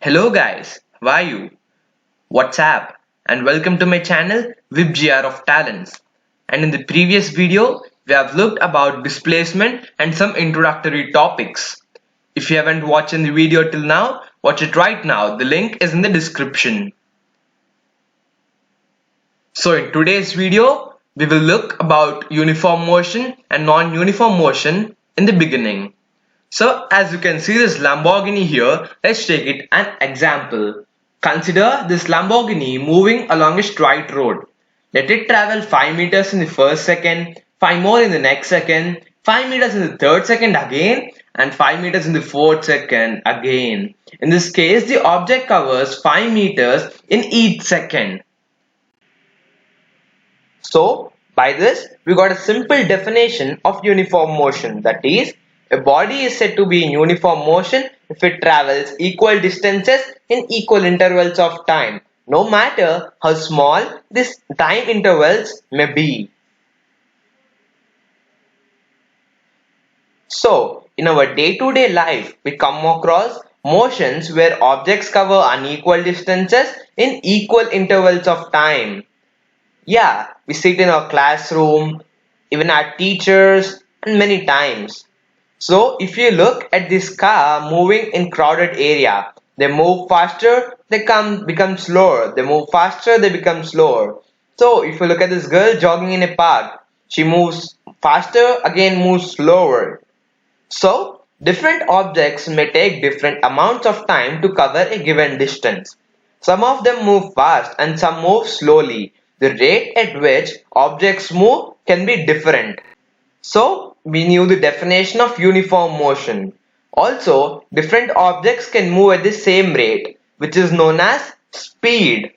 Hello guys, how are you? What's up? And welcome to my channel WebGR of Talents. And in the previous video, we have looked about displacement and some introductory topics. If you haven't watched the video till now, watch it right now. The link is in the description. So in today's video, we will look about uniform motion and non-uniform motion in the beginning. So as you can see this Lamborghini here, let's take it an example. Consider this Lamborghini moving along a straight road. Let it travel 5 meters in the first second, 5 more in the next second, 5 meters in the third second again, and 5 meters in the fourth second again. In this case, the object covers 5 meters in each second. So, by this, we got a simple definition of uniform motion, that is, a body is said to be in uniform motion if it travels equal distances in equal intervals of time, no matter how small these time intervals may be. So, in our day-to-day life, we come across motions where objects cover unequal distances in equal intervals of time. Yeah, we sit in our classroom, even our teachers, and many times. So if you look at this car moving in crowded area, they move faster, they become slower. They move faster, they become slower. So if you look at this girl jogging in a park, she moves faster, again moves slower. So different objects may take different amounts of time to cover a given distance. Some of them move fast and some move slowly. The rate at which objects move can be different. So we knew the definition of uniform motion. Also, different objects can move at the same rate, which is known as speed.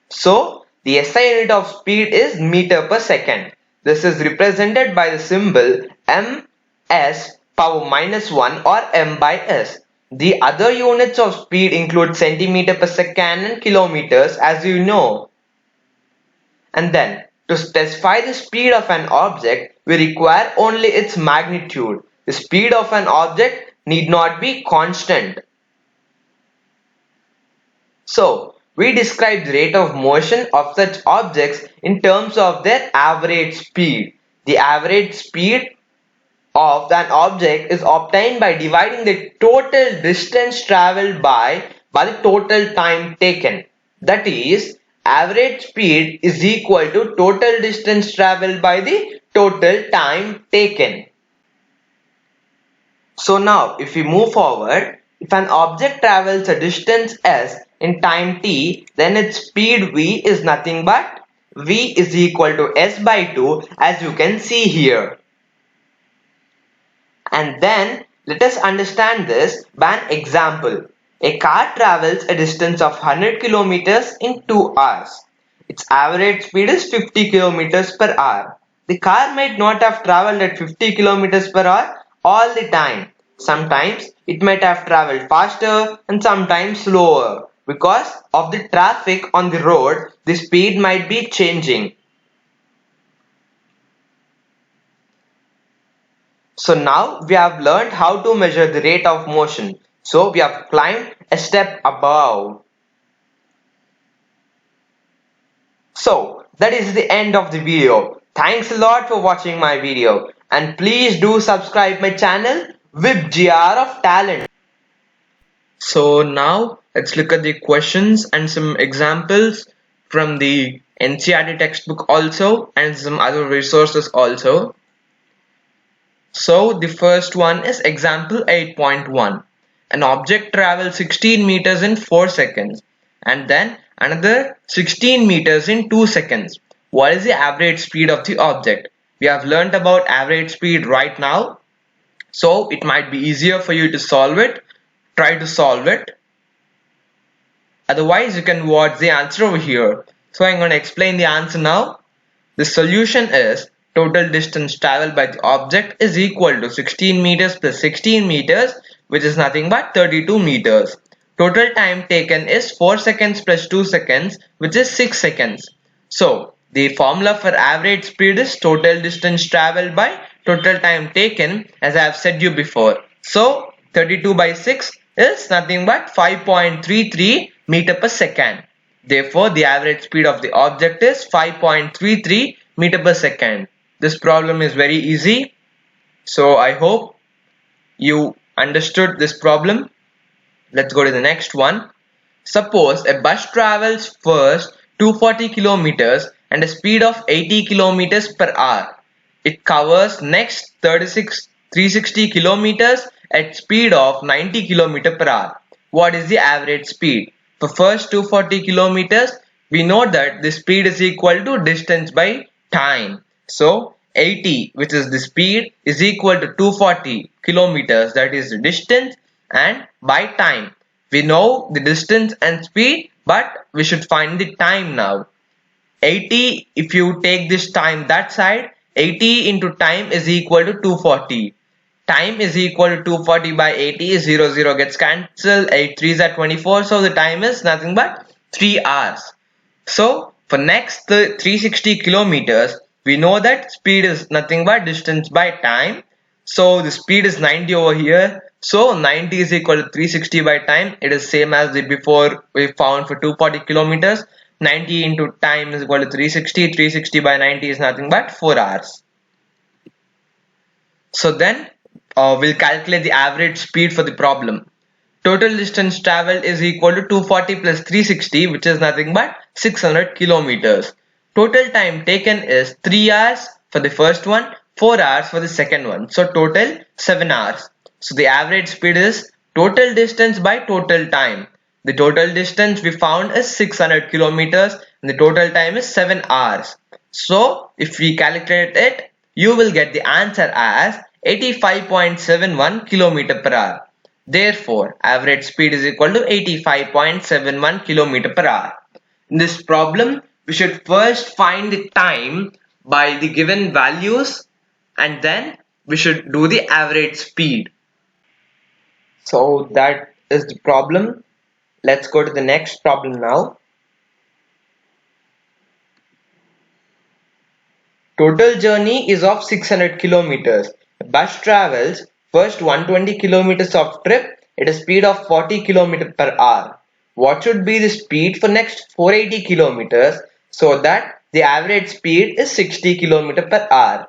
So the SI unit of speed is meter per second. This is represented by the symbol ms power minus 1 or m by s. The other units of speed include centimeter per second and kilometers, as you know. And then, to specify the speed of an object, we require only its magnitude. The speed of an object need not be constant. So, we describe the rate of motion of such objects in terms of their average speed. The average speed of an object is obtained by dividing the total distance traveled by the total time taken. That is, average speed is equal to total distance traveled by the total time taken. So now if we move forward, if an object travels a distance s in time t, then its speed v is nothing but v is equal to s by 2, as you can see here. And then let us understand this by an example. A car travels a distance of 100 kilometers in 2 hours. Its average speed is 50 kilometers per hour. The car might not have traveled at 50 kilometers per hour all the time. Sometimes it might have traveled faster and sometimes slower. Because of the traffic on the road, the speed might be changing. So now we have learned how to measure the rate of motion. So we have climbed a step above. So that is the end of the video. Thanks a lot for watching my video. And please do subscribe my channel WebGR of Talent. So now let's look at the questions and some examples from the NCERT textbook also and some other resources also. So the first one is example 8.1. An object travels 16 meters in 4 seconds and then another 16 meters in 2 seconds. What is the average speed of the object? We have learnt about average speed right now. So it might be easier for you to solve it. Try to solve it. Otherwise you can watch the answer over here. So I'm going to explain the answer now. The solution is total distance traveled by the object is equal to 16 meters plus 16 meters, which is nothing but 32 meters. Total time taken is 4 seconds plus 2 seconds, which is 6 seconds. So the formula for average speed is total distance traveled by total time taken, as I have said you before. So 32 by 6 is nothing but 5.33 meter per second. Therefore, the average speed of the object is 5.33 meter per second. This problem is very easy. So I hope you understood this problem. Let's go to the next one. Suppose a bus travels first 240 kilometers and a speed of 80 kilometers per hour. It covers next 360 kilometers at speed of 90 kilometers per hour. What is the average speed? For first 240 kilometers, we know that the speed is equal to distance by time. So 80, which is the speed, is equal to 240 kilometers, that is the distance, and by time. We know the distance and speed, but we should find the time now. 80, if you take this time that side, 80 into time is equal to 240. Time is equal to 240 by 80, 0 gets cancelled, 8 3s are 24, so the time is nothing but 3 hours. So for next 360 kilometers, we know that speed is nothing but distance by time. So the speed is 90 over here. So 90 is equal to 360 by time. It is same as the before we found for 240 kilometers. 90 into time is equal to 360. 360 by 90 is nothing but 4 hours. So then we'll calculate the average speed for the problem. Total distance traveled is equal to 240 plus 360, which is nothing but 600 kilometers. Total time taken is 3 hours for the first one, 4 hours for the second one. So total 7 hours. So the average speed is total distance by total time. The total distance we found is 600 kilometers and the total time is 7 hours. So if we calculate it, you will get the answer as 85.71 kilometer per hour. Therefore, average speed is equal to 85.71 kilometer per hour. In this problem, we should first find the time by the given values and then we should do the average speed. So that is the problem. Let's go to the next problem now. Total journey is of 600 kilometers. The bus travels first 120 kilometers of trip at a speed of 40 kilometers per hour. What should be the speed for next 480 kilometers so that the average speed is 60 kilometers per hour?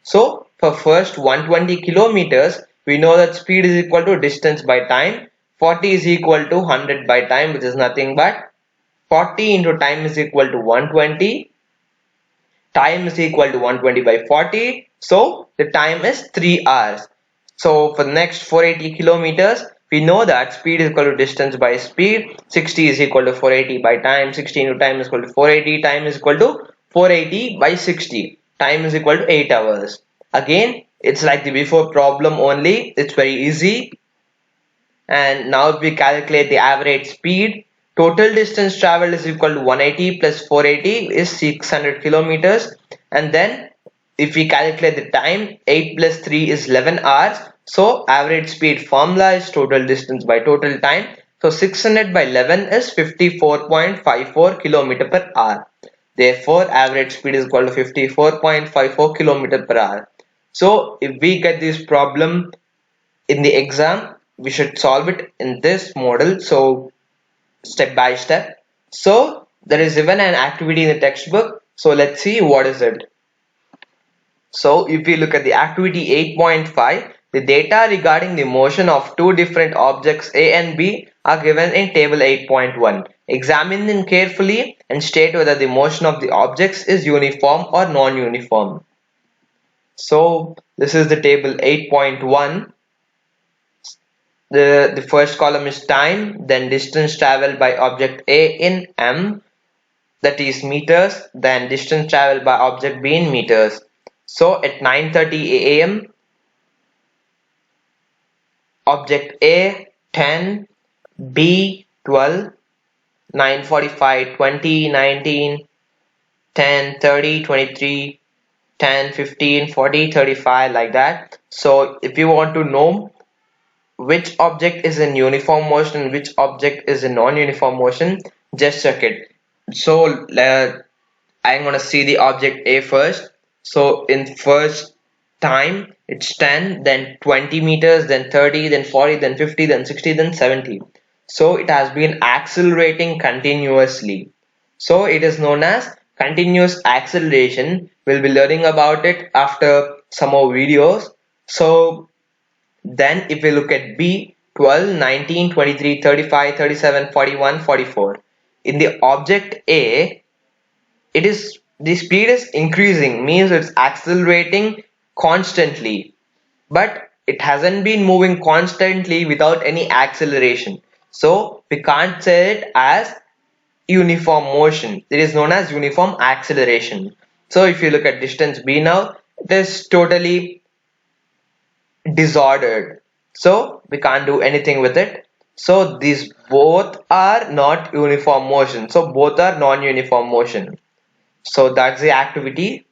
So for first 120 kilometers, we know that speed is equal to distance by time. 40 is equal to 100 by time, which is nothing but 40 into time is equal to 120. Time is equal to 120 by 40. So the time is 3 hours. So for the next 480 kilometers, we know that speed is equal to distance by speed. 60 is equal to 480 by time. 60 into time is equal to 480. Time is equal to 480 by 60. Time is equal to 8 hours. Again, it's like the before problem only. It's very easy. And now if we calculate the average speed, total distance traveled is equal to 180 plus 480 is 600 kilometers. And then if we calculate the time, 8 plus 3 is 11 hours. So average speed formula is total distance by total time. So 600 by 11 is 54.54 kilometer per hour. Therefore, average speed is equal to 54.54 kilometer per hour. So if we get this problem in the exam, we should solve it in this model. So step by step. So there is even an activity in the textbook. So let's see what is it. So if we look at the activity 8.5, the data regarding the motion of two different objects A and B are given in table 8.1. Examine them carefully and state whether the motion of the objects is uniform or non-uniform. So this is the table 8.1. The first column is time, then distance traveled by object A in m, that is meters, then distance traveled by object B in meters. So at 9:30 a.m. object A 10, B 12, 9:45 20, 19, 10, 30, 23, 10, 15, 40, 35, like that. So if you want to know which object is in uniform motion and which object is in non-uniform motion, just check it. So I'm gonna see the object A first. So in first time, it's 10, then 20 meters, then 30, then 40, then 50, then 60, then 70. So it has been accelerating continuously. So it is known as continuous acceleration. We'll be learning about it after some more videos. So then if we look at B, 12, 19, 23, 35, 37, 41, 44. In the object A, it is the speed is increasing, means it's accelerating constantly, but it hasn't been moving constantly without any acceleration. So we can't say it as uniform motion. It is known as uniform acceleration. So if you look at distance B now, it is totally disordered. So we can't do anything with it. So these both are not uniform motion. So both are non-uniform motion. So that's the activity.